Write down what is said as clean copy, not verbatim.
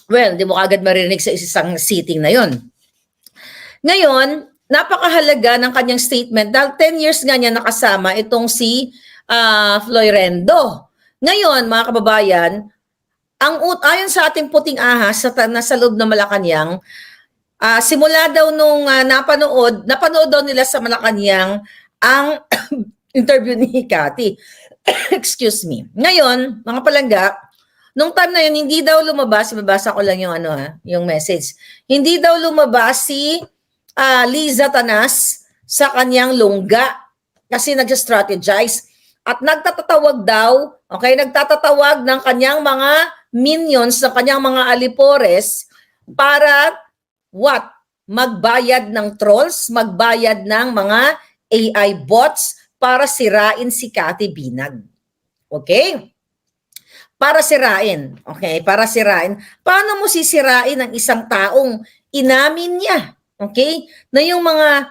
well, di mo agad marinig sa isang sitting na yon. Ngayon, napakahalaga ng kanyang statement dahil 10 years nga niya nakasama itong si Florendo. Ngayon, mga kababayan, ayon sa ating puting ahas nasa loob ng Malacanang, simula daw nung napanood daw nila sa Malacanang ang interview ni Cathy. Excuse me. Ngayon, mga palangga, nung time na yun, hindi daw lumabas, babasa ko lang yung yung message. Hindi daw lumabas si Liza Tanas sa kanyang lungga kasi nag-strategize at nagtatatawag ng kanyang mga minions, ng kanyang mga alipores para what? Magbayad ng trolls, magbayad ng mga AI bots para sirain si Cathy Binag. Okay? Para sirain. Okay? Para sirain. Paano mo sisirain ang isang taong inamin niya? Okay? Na yung mga